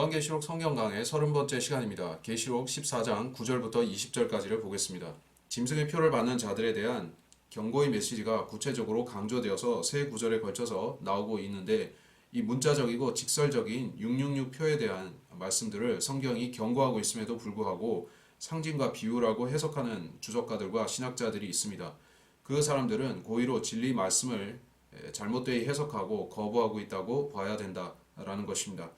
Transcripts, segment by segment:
요한계시록 성경 강의 30번째 시간입니다. 계시록 14장 9절부터 20절까지를 보겠습니다. 짐승의 표를 받는 자들에 대한 경고의 메시지가 구체적으로 강조되어서 세 구절에 걸쳐서 나오고 있는데, 이 문자적이고 직설적인 666 표에 대한 말씀들을 성경이 경고하고 있음에도 불구하고 상징과 비유라고 해석하는 주석가들과 신학자들이 있습니다. 그 사람들은 고의로 진리 말씀을 잘못되이 해석하고 거부하고 있다고 봐야 된다라는 것입니다.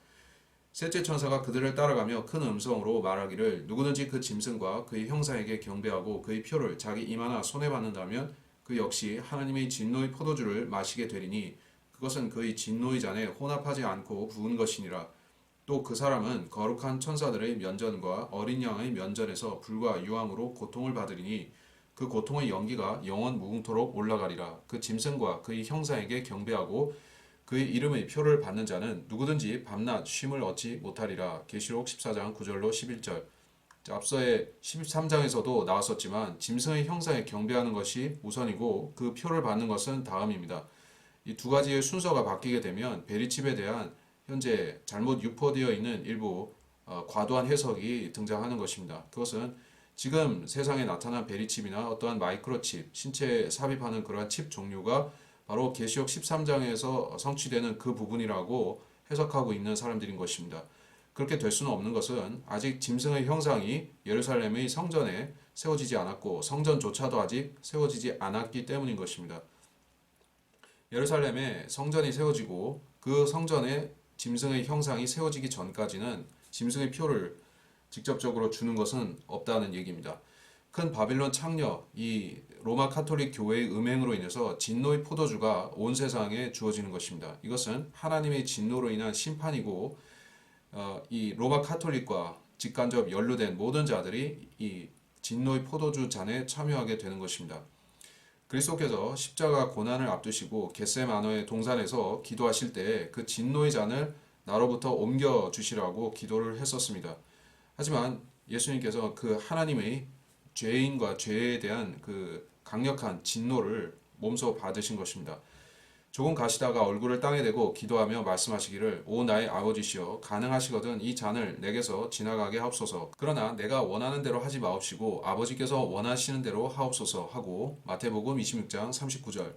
셋째 천사가 그들을 따라가며 큰 음성으로 말하기를, 누구든지 그 짐승과 그의 형상에게 경배하고 그의 표를 자기 이마나 손에 받는다면 그 역시 하나님의 진노의 포도주를 마시게 되리니 그것은 그의 진노의 잔에 혼합하지 않고 부은 것이니라. 또 그 사람은 거룩한 천사들의 면전과 어린 양의 면전에서 불과 유황으로 고통을 받으리니 그 고통의 연기가 영원 무궁토록 올라가리라. 그 짐승과 그의 형상에게 경배하고 그의 이름의 표를 받는 자는 누구든지 밤낮 쉼을 얻지 못하리라. 계시록 14장 9절로 11절. 앞서의 13장에서도 나왔었지만 짐승의 형상에 경배하는 것이 우선이고 그 표를 받는 것은 다음입니다. 이 두 가지의 순서가 바뀌게 되면 베리칩에 대한 현재 잘못 유포되어 있는 일부 과도한 해석이 등장하는 것입니다. 그것은 지금 세상에 나타난 베리칩이나 어떠한 마이크로칩, 신체에 삽입하는 그러한 칩 종류가 바로 계시록 13장에서 성취되는 그 부분이라고 해석하고 있는 사람들인 것입니다. 그렇게 될 수는 없는 것은 아직 짐승의 형상이 예루살렘의 성전에 세워지지 않았고 성전조차도 아직 세워지지 않았기 때문인 것입니다. 예루살렘에 성전이 세워지고 그 성전에 짐승의 형상이 세워지기 전까지는 짐승의 표를 직접적으로 주는 것은 없다는 얘기입니다. 큰 바빌론 창녀, 이 로마 카톨릭 교회의 음행으로 인해서 진노의 포도주가 온 세상에 주어지는 것입니다. 이것은 하나님의 진노로 인한 심판이고 이 로마 카톨릭과 직간접 연루된 모든 자들이 이 진노의 포도주 잔에 참여하게 되는 것입니다. 그리스도께서 십자가 고난을 앞두시고 겟세마네의 동산에서 기도하실 때 그 진노의 잔을 나로부터 옮겨 주시라고 기도를 했었습니다. 하지만 예수님께서 그 하나님의 죄인과 죄에 대한 그 강력한 진노를 몸소 받으신 것입니다. 조금 가시다가 얼굴을 땅에 대고 기도하며 말씀하시기를, 오 나의 아버지시여, 가능하시거든 이 잔을 내게서 지나가게 하옵소서. 그러나 내가 원하는 대로 하지 마옵시고 아버지께서 원하시는 대로 하옵소서 하고, 마태복음 26장 39절.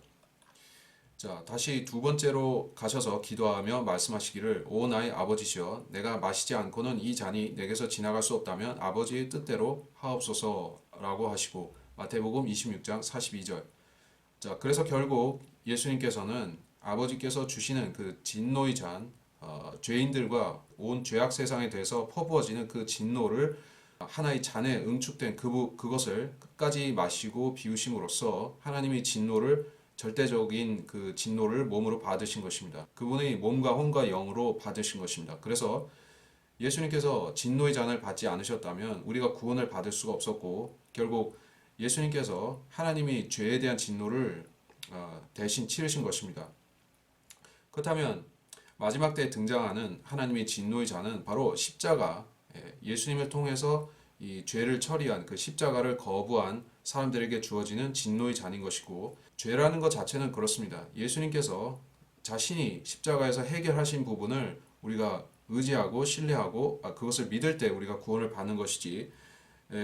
자, 다시 두 번째로 가셔서 기도하며 말씀하시기를, 오 나의 아버지시여, 내가 마시지 않고는 이 잔이 내게서 지나갈 수 없다면 아버지의 뜻대로 하옵소서라고 하시고, 마태복음 26장 42절. 자, 그래서 결국 예수님께서는 아버지께서 주시는 그 진노의 잔, 죄인들과 온 죄악 세상에 대해서 퍼부어지는 그 진노를 하나의 잔에 응축된 그것을 끝까지 마시고 비우심으로써 하나님의 진노를, 절대적인 그 진노를 몸으로 받으신 것입니다. 그분의 몸과 혼과 영으로 받으신 것입니다. 그래서 예수님께서 진노의 잔을 받지 않으셨다면 우리가 구원을 받을 수가 없었고, 결국 예수님께서 하나님이 죄에 대한 진노를 대신 치르신 것입니다. 그렇다면 마지막 때에 등장하는 하나님의 진노의 잔은 바로 십자가, 예수님을 통해서 이 죄를 처리한 그 십자가를 거부한 사람들에게 주어지는 진노의 잔인 것이고, 죄라는 것 자체는 그렇습니다. 예수님께서 자신이 십자가에서 해결하신 부분을 우리가 의지하고 신뢰하고 그것을 믿을 때 우리가 구원을 받는 것이지,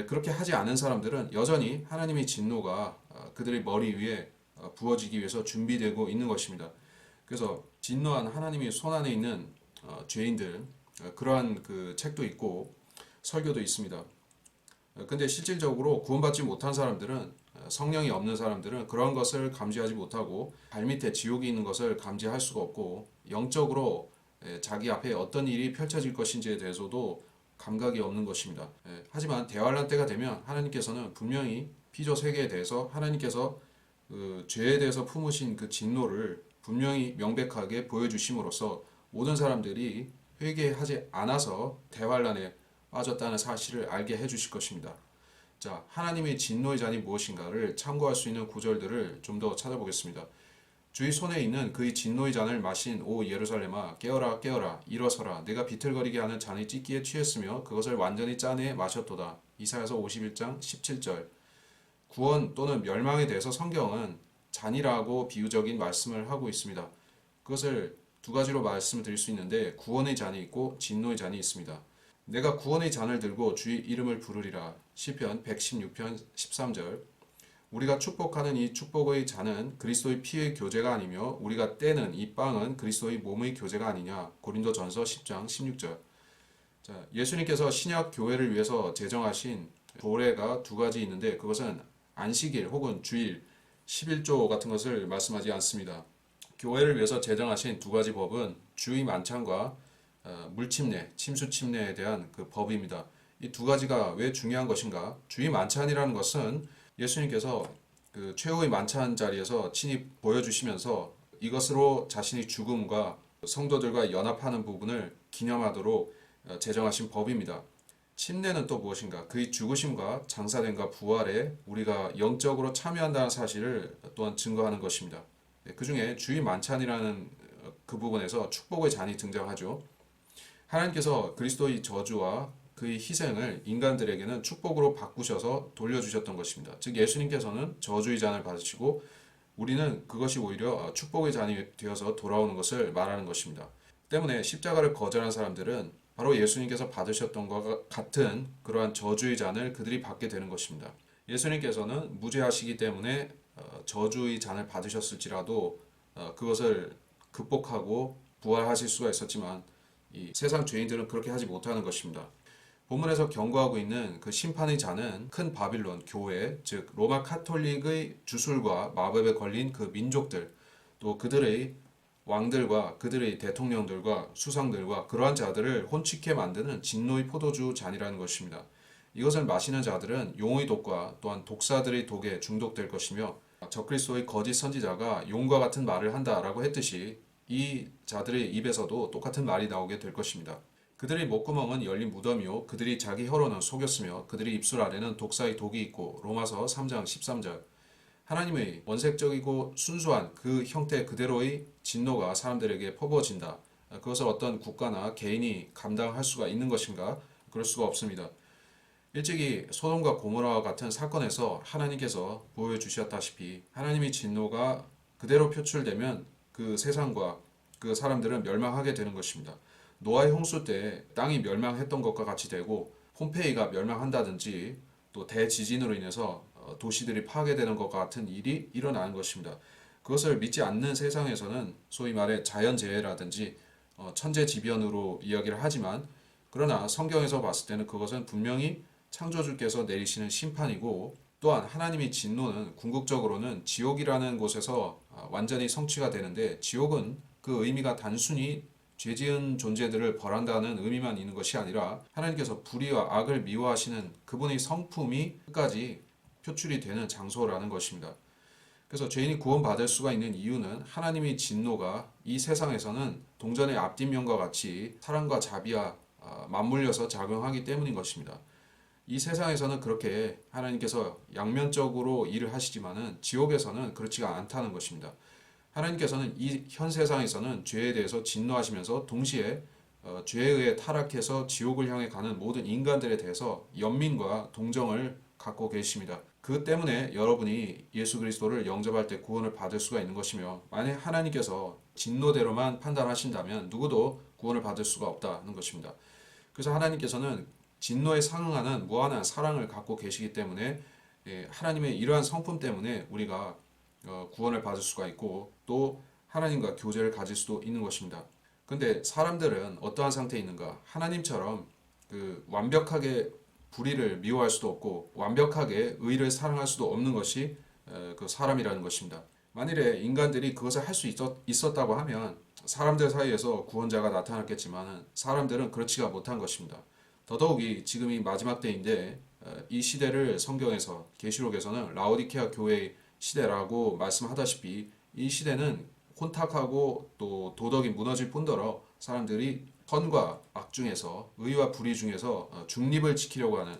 그렇게 하지 않은 사람들은 여전히 하나님의 진노가 그들의 머리 위에 부어지기 위해서 준비되고 있는 것입니다. 그래서 진노한 하나님의 손안에 있는 죄인들, 그러한 그 책도 있고 설교도 있습니다. 근데 실질적으로 구원받지 못한 사람들은, 성령이 없는 사람들은 그런 것을 감지하지 못하고 발밑에 지옥이 있는 것을 감지할 수가 없고, 영적으로 자기 앞에 어떤 일이 펼쳐질 것인지에 대해서도 감각이 없는 것입니다. 하지만 대환란 때가 되면 하나님께서는 분명히 피조 세계에 대해서 하나님께서 그 죄에 대해서 품으신 그 진노를 분명히 명백하게 보여주심으로써 모든 사람들이 회개하지 않아서 대환란에 빠졌다는 사실을 알게 해주실 것입니다. 자, 하나님의 진노의 잔이 무엇인가를 참고할 수 있는 구절들을 좀 더 찾아보겠습니다. 주의 손에 있는 그의 진노의 잔을 마신 오 예루살렘아, 깨어라 깨어라 일어서라, 내가 비틀거리게 하는 잔의 찢기에 취했으며 그것을 완전히 짜내 마셨도다. 이사야서 51장 17절. 구원 또는 멸망에 대해서 성경은 잔이라고 비유적인 말씀을 하고 있습니다. 그것을 두 가지로 말씀을 드릴 수 있는데 구원의 잔이 있고 진노의 잔이 있습니다. 내가 구원의 잔을 들고 주의 이름을 부르리라. 시편 116편 13절. 우리가 축복하는 이 축복의 잔은 그리스도의 피의 교제가 아니며 우리가 떼는 이 빵은 그리스도의 몸의 교제가 아니냐. 고린도전서 10장 16절. 자, 예수님께서 신약 교회를 위해서 제정하신 도래가 두 가지 있는데 그것은 안식일 혹은 주일, 11조 같은 것을 말씀하지 않습니다. 교회를 위해서 제정하신 두 가지 법은 주의 만찬과 물침례, 침수침례에 대한 그 법입니다. 이 두 가지가 왜 중요한 것인가? 주의 만찬이라는 것은 예수님께서 그 최후의 만찬 자리에서 친히 보여주시면서 이것으로 자신의 죽음과 성도들과 연합하는 부분을 기념하도록 제정하신 법입니다. 침례는 또 무엇인가? 그의 죽으심과 장사됨과 부활에 우리가 영적으로 참여한다는 사실을 또한 증거하는 것입니다. 그 중에 주의 만찬이라는 그 부분에서 축복의 잔이 등장하죠. 하나님께서 그리스도의 저주와 그의 희생을 인간들에게는 축복으로 바꾸셔서 돌려주셨던 것입니다. 즉 예수님께서는 저주의 잔을 받으시고 우리는 그것이 오히려 축복의 잔이 되어서 돌아오는 것을 말하는 것입니다. 때문에 십자가를 거절한 사람들은 바로 예수님께서 받으셨던 것과 같은 그러한 저주의 잔을 그들이 받게 되는 것입니다. 예수님께서는 무죄하시기 때문에 저주의 잔을 받으셨을지라도 그것을 극복하고 부활하실 수가 있었지만 이 세상 죄인들은 그렇게 하지 못하는 것입니다. 본문에서 경고하고 있는 그 심판의 잔은 큰 바빌론 교회, 즉 로마 카톨릭의 주술과 마법에 걸린 그 민족들, 또 그들의 왕들과 그들의 대통령들과 수상들과 그러한 자들을 혼취케 만드는 진노의 포도주 잔이라는 것입니다. 이것을 마시는 자들은 용의 독과 또한 독사들의 독에 중독될 것이며 적그리스도의 거짓 선지자가 용과 같은 말을 한다라고 했듯이 이 자들의 입에서도 똑같은 말이 나오게 될 것입니다. 그들의 목구멍은 열린 무덤이요 그들이 자기 혀로는 속였으며 그들의 입술 아래는 독사의 독이 있고 로마서 3장 13절. 하나님의 원색적이고 순수한 그 형태 그대로의 진노가 사람들에게 퍼부어진다. 그것을 어떤 국가나 개인이 감당할 수가 있는 것인가? 그럴 수가 없습니다. 일찍이 소돔과 고모라와 같은 사건에서 하나님께서 보여주셨다시피 하나님의 진노가 그대로 표출되면 그 세상과 그 사람들은 멸망하게 되는 것입니다. 노아의 홍수 때 땅이 멸망했던 것과 같이 되고 폼페이가 멸망한다든지 또 대지진으로 인해서 도시들이 파괴되는 것과 같은 일이 일어나는 것입니다. 그것을 믿지 않는 세상에서는 소위 말해 자연재해라든지 천재지변으로 이야기를 하지만 그러나 성경에서 봤을 때는 그것은 분명히 창조주께서 내리시는 심판이고 또한 하나님의 진노는 궁극적으로는 지옥이라는 곳에서 완전히 성취가 되는데 지옥은 그 의미가 단순히 죄지은 존재들을 벌한다는 의미만 있는 것이 아니라 하나님께서 불의와 악을 미워하시는 그분의 성품이 끝까지 표출이 되는 장소라는 것입니다. 그래서 죄인이 구원받을 수가 있는 이유는 하나님의 진노가 이 세상에서는 동전의 앞뒷면과 같이 사랑과 자비와 맞물려서 작용하기 때문인 것입니다. 이 세상에서는 그렇게 하나님께서 양면적으로 일을 하시지만은 지옥에서는 그렇지가 않다는 것입니다. 하나님께서는 이 현 세상에서는 죄에 대해서 진노하시면서 동시에 죄에 의해 타락해서 지옥을 향해 가는 모든 인간들에 대해서 연민과 동정을 갖고 계십니다. 그 때문에 여러분이 예수 그리스도를 영접할 때 구원을 받을 수가 있는 것이며 만약 하나님께서 진노대로만 판단하신다면 누구도 구원을 받을 수가 없다는 것입니다. 그래서 하나님께서는 진노에 상응하는 무한한 사랑을 갖고 계시기 때문에 하나님의 이러한 성품 때문에 우리가 구원을 받을 수가 있고 또 하나님과 교제를 가질 수도 있는 것입니다. 근데 사람들은 어떠한 상태에 있는가? 하나님처럼 그 완벽하게 불의를 미워할 수도 없고 완벽하게 의를 사랑할 수도 없는 것이 그 사람이라는 것입니다. 만일에 인간들이 그것을 할 수 있었다고 하면 사람들 사이에서 구원자가 나타났겠지만 사람들은 그렇지가 못한 것입니다. 더더욱이 지금이 마지막 때인데 이 시대를 성경에서 계시록에서는 라오디케아 교회의 시대라고 말씀하다시피 이 시대는 혼탁하고 또 도덕이 무너질 뿐더러 사람들이 선과 악 중에서 의와 불의 중에서 중립을 지키려고 하는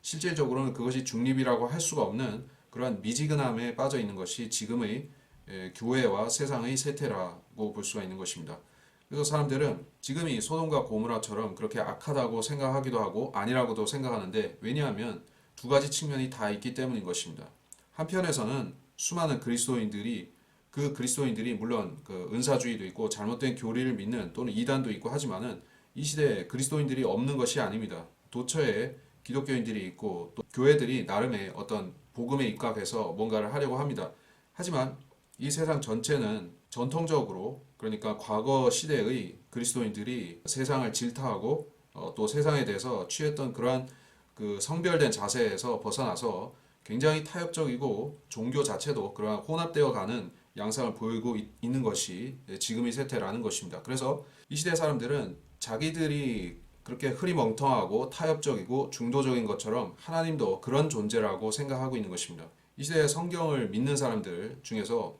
실질적으로는 그것이 중립이라고 할 수가 없는 그러한 미지근함에 빠져 있는 것이 지금의 교회와 세상의 세태라고 볼 수가 있는 것입니다. 그래서 사람들은 지금이 소돔과 고모라처럼 그렇게 악하다고 생각하기도 하고 아니라고도 생각하는데 왜냐하면 두 가지 측면이 다 있기 때문인 것입니다. 한편에서는 수많은 그리스도인들이 그 그리스도인들이 물론 그 은사주의도 있고 잘못된 교리를 믿는 또는 이단도 있고 하지만은 이 시대에 그리스도인들이 없는 것이 아닙니다. 도처에 기독교인들이 있고 또 교회들이 나름의 어떤 복음에 입각해서 뭔가를 하려고 합니다. 하지만 이 세상 전체는 전통적으로 그러니까 과거 시대의 그리스도인들이 세상을 질타하고 또 세상에 대해서 취했던 그러한 그 성별된 자세에서 벗어나서 굉장히 타협적이고 종교 자체도 그러한 혼합되어 가는 양상을 보이고 있는 것이 지금의 세태라는 것입니다. 그래서 이 시대 사람들은 자기들이 그렇게 흐리멍텅하고 타협적이고 중도적인 것처럼 하나님도 그런 존재라고 생각하고 있는 것입니다. 이 시대의 성경을 믿는 사람들 중에서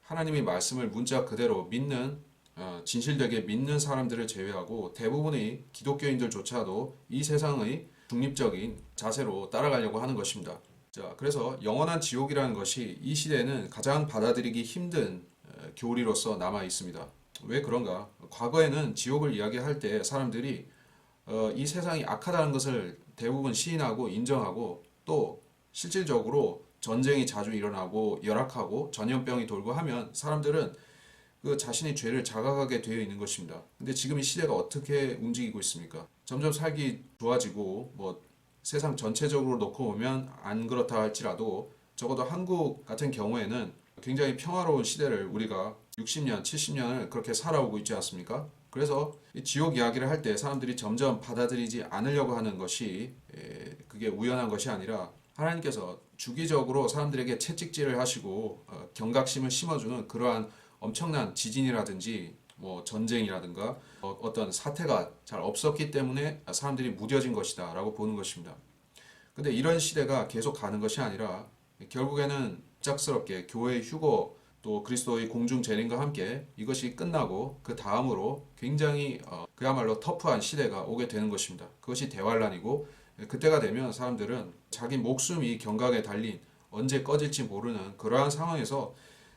하나님의 말씀을 문자 그대로 믿는 진실되게 믿는 사람들을 제외하고 대부분의 기독교인들조차도 이 세상의 중립적인 자세로 따라가려고 하는 것입니다. 자, 그래서 영원한 지옥이라는 것이 이 시대에는 가장 받아들이기 힘든 교리로서 남아 있습니다. 왜 그런가? 과거에는 지옥을 이야기할 때 사람들이 이 세상이 악하다는 것을 대부분 시인하고 인정하고 또 실질적으로 전쟁이 자주 일어나고 열악하고 전염병이 돌고 하면 사람들은 그 자신의 죄를 자각하게 되어 있는 것입니다. 근데 지금 이 시대가 어떻게 움직이고 있습니까? 점점 살기 좋아지고 뭐 세상 전체적으로 놓고 보면 안 그렇다 할지라도 적어도 한국 같은 경우에는 굉장히 평화로운 시대를 우리가 60년, 70년을 그렇게 살아오고 있지 않습니까? 그래서 이 지옥 이야기를 할 때 사람들이 점점 받아들이지 않으려고 하는 것이 그게 우연한 것이 아니라 하나님께서 주기적으로 사람들에게 채찍질을 하시고 경각심을 심어주는 그러한 엄청난 지진이라든지 뭐 전쟁이라든가 어떤 사태가 잘 없었기 때문에 사람들이 무뎌진 것이다 라고 보는 것입니다. 근데 이런 시대가 계속 가는 것이 아니라 결국에는 갑작스럽게 교회의 휴거 또 그리스도의 공중 재림과 함께 이것이 끝나고 그 다음으로 굉장히 그야말로 터프한 시대가 오게 되는 것입니다. 그것이 대환란이고 그때가 되면 사람들은 자기 목숨이 경각에 달린 언제 꺼질지 모르는 그러한 상황에서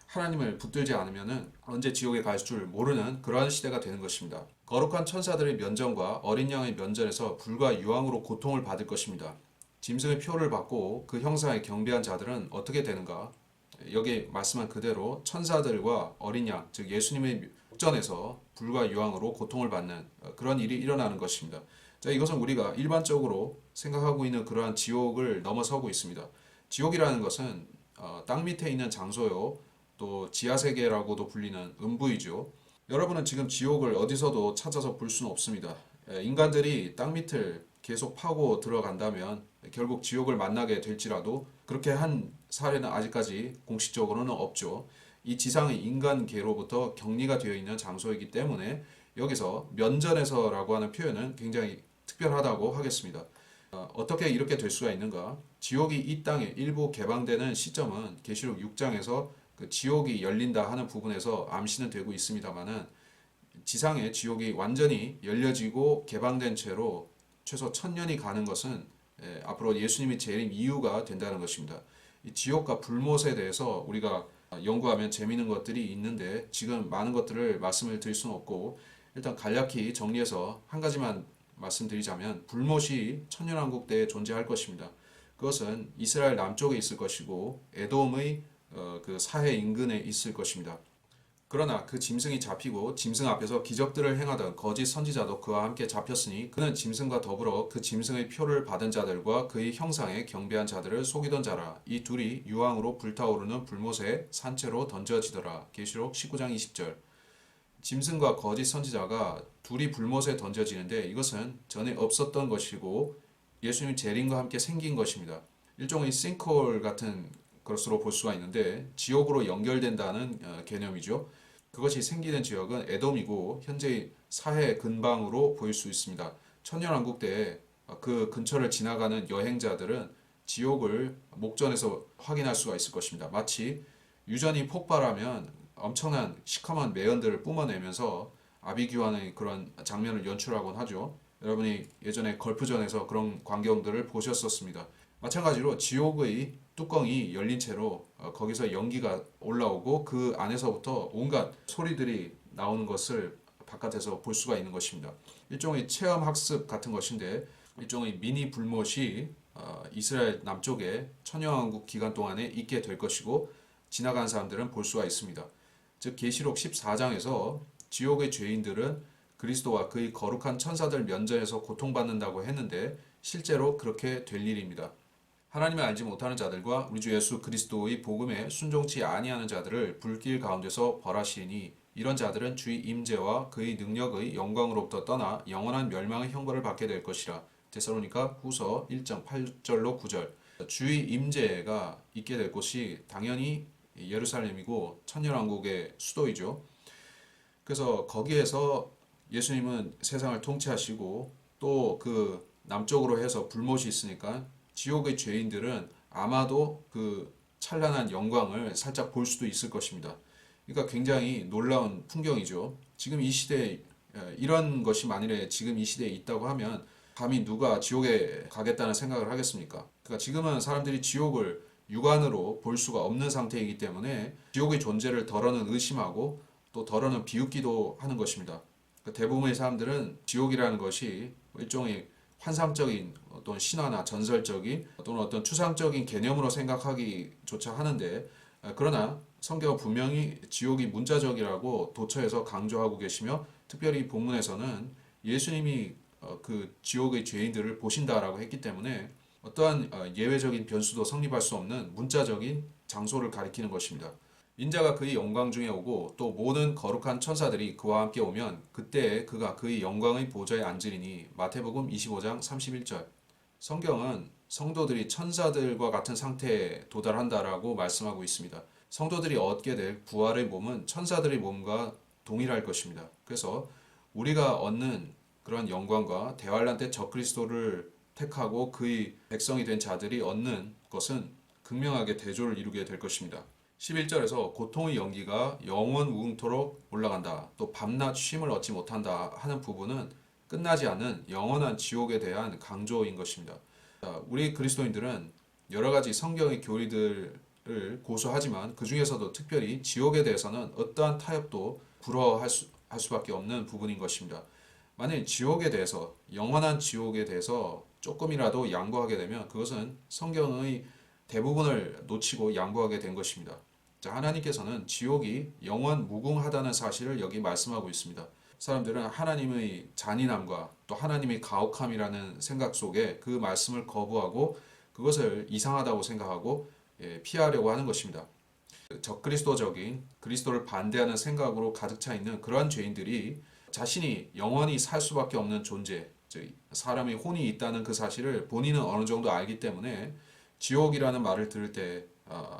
하나님을 붙들지 않으면 언제 지옥에 갈 줄 모르는 그러한 시대가 되는 것입니다. 거룩한 천사들의 면전과 어린 양의 면전에서 불과 유황으로 고통을 받을 것입니다. 짐승의 표를 받고 그 형상에 경배한 자들은 어떻게 되는가? 여기 말씀한 그대로 천사들과 어린 양, 즉 예수님의 목전에서 불과 유황으로 고통을 받는 그런 일이 일어나는 것입니다. 자, 이것은 우리가 일반적으로 생각하고 있는 그러한 지옥을 넘어서고 있습니다. 지옥이라는 것은 땅 밑에 있는 장소요, 또 지하세계라고도 불리는 음부이죠. 여러분은 지금 지옥을 어디서도 찾아서 볼 수는 없습니다. 인간들이 땅 밑을 계속 파고 들어간다면 결국 지옥을 만나게 될지라도 그렇게 한 사례는 아직까지 공식적으로는 없죠. 이 지상의 인간계로부터 격리가 되어 있는 장소이기 때문에 여기서 면전에서라고 하는 표현은 굉장히 특별하다고 하겠습니다. 어떻게 이렇게 될 수가 있는가? 지옥이 이 땅에 일부 개방되는 시점은 계시록 6장에서 그 지옥이 열린다 하는 부분에서 암시는 되고 있습니다만은 지상의 지옥이 완전히 열려지고 개방된 채로 최소 1000년이 가는 것은 앞으로 예수님이 재림 이유가 된다는 것입니다. 이 지옥과 불못에 대해서 우리가 연구하면 재미있는 것들이 있는데 지금 많은 것들을 말씀을 드릴 수는 없고 일단 간략히 정리해서 한 가지만 말씀드리자면 불못이 천년왕국 때에 존재할 것입니다. 그것은 이스라엘 남쪽에 있을 것이고 에돔의 그 사해 인근에 있을 것입니다. 그러나 그 짐승이 잡히고 짐승 앞에서 기적들을 행하던 거짓 선지자도 그와 함께 잡혔으니 그는 짐승과 더불어 그 짐승의 표를 받은 자들과 그의 형상에 경배한 자들을 속이던 자라. 이 둘이 유황으로 불타오르는 불못에 산채로 던져지더라. 계시록 19장 20절. 짐승과 거짓 선지자가 둘이 불못에 던져지는데 이것은 전에 없었던 것이고 예수님 재림과 함께 생긴 것입니다. 일종의 싱크홀 같은 것으로 볼 수가 있는데 지옥으로 연결된다는 개념이죠. 그것이 생기는 지역은 에돔이고 현재의 사해 근방으로 보일 수 있습니다. 천년왕국 때 그 근처를 지나가는 여행자들은 지옥을 목전에서 확인할 수가 있을 것입니다. 마치 유전이 폭발하면 엄청난 시커먼 매연들을 뿜어내면서 아비규환의 그런 장면을 연출하곤 하죠. 여러분이 예전에 걸프전에서 그런 광경들을 보셨었습니다. 마찬가지로 지옥의 뚜껑이 열린 채로 거기서 연기가 올라오고 그 안에서부터 온갖 소리들이 나오는 것을 바깥에서 볼 수가 있는 것입니다. 일종의 체험 학습 같은 것인데 일종의 미니 불못이 이스라엘 남쪽에 천년왕국 기간 동안에 있게 될 것이고 지나간 사람들은 볼 수가 있습니다. 즉 계시록 14장에서 지옥의 죄인들은 그리스도와 그의 거룩한 천사들 면전에서 고통받는다고 했는데 실제로 그렇게 될 일입니다. 하나님을 알지 못하는 자들과 우리 주 예수 그리스도의 복음에 순종치 아니하는 자들을 불길 가운데서 벌하시니 이런 자들은 주의 임재와 그의 능력의 영광으로부터 떠나 영원한 멸망의 형벌을 받게 될 것이라. 데살로니가 후서 1장 8절로 9절. 주의 임재가 있게 될 곳이 당연히 예루살렘이고 천년왕국의 수도이죠. 그래서 거기에서 예수님은 세상을 통치하시고 또 그 남쪽으로 해서 불못이 있으니까 지옥의 죄인들은 아마도 그 찬란한 영광을 살짝 볼 수도 있을 것입니다. 그러니까 굉장히 놀라운 풍경이죠. 지금 이 시대에 이런 것이 만일에 지금 이 시대에 있다고 하면 감히 누가 지옥에 가겠다는 생각을 하겠습니까? 그러니까 지금은 사람들이 지옥을 육안으로 볼 수가 없는 상태이기 때문에 지옥의 존재를 덜어는 의심하고 또 덜어는 비웃기도 하는 것입니다. 그러니까 대부분의 사람들은 지옥이라는 것이 일종의 환상적인 어떤 신화나 전설적인 또는 어떤 추상적인 개념으로 생각하기조차 하는데 그러나 성경은 분명히 지옥이 문자적이라고 도처에서 강조하고 계시며 특별히 본문에서는 예수님이 그 지옥의 죄인들을 보신다라고 했기 때문에 어떠한 예외적인 변수도 성립할 수 없는 문자적인 장소를 가리키는 것입니다. 인자가 그의 영광 중에 오고 또 모든 거룩한 천사들이 그와 함께 오면 그때에 그가 그의 영광의 보좌에 앉으리니 마태복음 25장 31절. 성경은 성도들이 천사들과 같은 상태에 도달한다라고 말씀하고 있습니다. 성도들이 얻게 될 부활의 몸은 천사들의 몸과 동일할 것입니다. 그래서 우리가 얻는 그런 영광과 대환란 때 적그리스도를 택하고 그의 백성이 된 자들이 얻는 것은 극명하게 대조를 이루게 될 것입니다. 11절에서 고통의 연기가 영원 무궁토록 올라간다. 또 밤낮 쉼을 얻지 못한다 하는 부분은 끝나지 않는 영원한 지옥에 대한 강조인 것입니다. 우리 그리스도인들은 여러 가지 성경의 교리들을 고수하지만 그 중에서도 특별히 지옥에 대해서는 어떠한 타협도 불허할 수밖에 없는 부분인 것입니다. 만일 지옥에 대해서 영원한 지옥에 대해서 조금이라도 양보하게 되면 그것은 성경의 대부분을 놓치고 양보하게 된 것입니다. 자, 하나님께서는 지옥이 영원 무궁하다는 사실을 여기 말씀하고 있습니다. 사람들은 하나님의 잔인함과 또 하나님의 가혹함이라는 생각 속에 그 말씀을 거부하고 그것을 이상하다고 생각하고 피하려고 하는 것입니다. 적그리스도적인 그리스도를 반대하는 생각으로 가득 차 있는 그러한 죄인들이 자신이 영원히 살 수밖에 없는 존재, 즉 사람의 혼이 있다는 그 사실을 본인은 어느 정도 알기 때문에 지옥이라는 말을 들을 때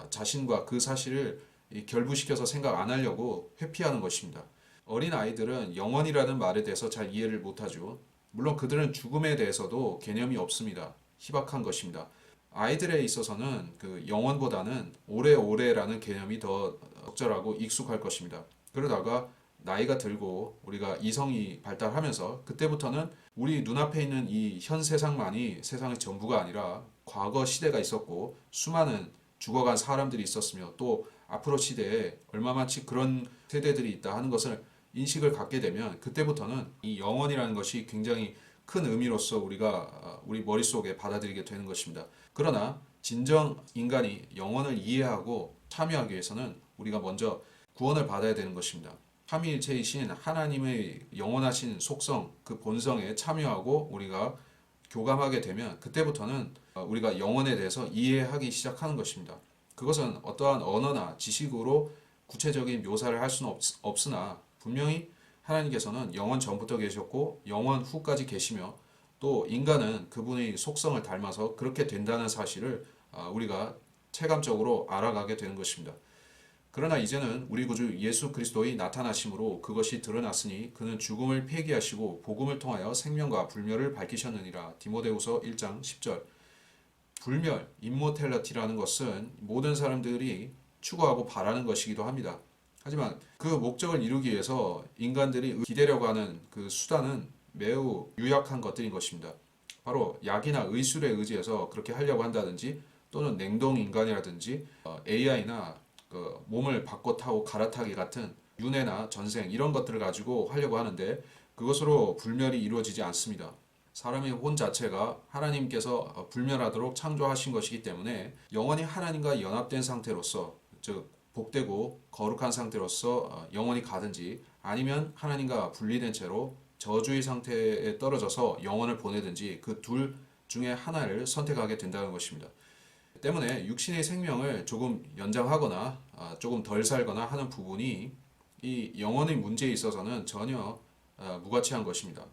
자신과 그 사실을 결부시켜서 생각 안 하려고 회피하는 것입니다. 어린 아이들은 영원이라는 말에 대해서 잘 이해를 못하죠. 물론 그들은 죽음에 대해서도 개념이 없습니다. 희박한 것입니다. 아이들에 있어서는 그 영원보다는 오래오래라는 개념이 더 적절하고 익숙할 것입니다. 그러다가 나이가 들고 우리가 이성이 발달하면서 그때부터는 우리 눈앞에 있는 이 현 세상만이 세상의 전부가 아니라 과거 시대가 있었고 수많은 죽어간 사람들이 있었으며 또 앞으로 시대에 얼마만치 그런 세대들이 있다 하는 것을 인식을 갖게 되면 그때부터는 이 영원이라는 것이 굉장히 큰 의미로서 우리가 우리 머릿속에 받아들이게 되는 것입니다. 그러나 진정 인간이 영원을 이해하고 참여하기 위해서는 우리가 먼저 구원을 받아야 되는 것입니다. 삼위일체이신 하나님의 영원하신 속성, 그 본성에 참여하고 우리가 교감하게 되면 그때부터는 우리가 영혼에 대해서 이해하기 시작하는 것입니다. 그것은 어떠한 언어나 지식으로 구체적인 묘사를 할 수는 없으나 분명히 하나님께서는 영원 전부터 계셨고 영원 후까지 계시며 또 인간은 그분의 속성을 닮아서 그렇게 된다는 사실을 우리가 체감적으로 알아가게 되는 것입니다. 그러나 이제는 우리 구주 예수 그리스도의 나타나심으로 그것이 드러났으니 그는 죽음을 폐기하시고 복음을 통하여 생명과 불멸을 밝히셨느니라. 디모데후서 1장 10절. 불멸, 임모텔러티라는 것은 모든 사람들이 추구하고 바라는 것이기도 합니다. 하지만 그 목적을 이루기 위해서 인간들이 기대려고 하는 그 수단은 매우 유약한 것들인 것입니다. 바로 약이나 의술에 의지해서 그렇게 하려고 한다든지 또는 냉동인간이라든지 AI나 몸을 바꿔 타고 갈아타기 같은 윤회나 전생 이런 것들을 가지고 하려고 하는데 그것으로 불멸이 이루어지지 않습니다. 사람의 혼 자체가 하나님께서 불멸하도록 창조하신 것이기 때문에 영원히 하나님과 연합된 상태로서 즉 복되고 거룩한 상태로서 영원히 가든지 아니면 하나님과 분리된 채로 저주의 상태에 떨어져서 영혼을 보내든지 그 둘 중에 하나를 선택하게 된다는 것입니다. 때문에 육신의 생명을 조금 연장하거나 조금 덜 살거나 하는 부분이 이 영혼의 문제에 있어서는 전혀 무가치한 것입니다.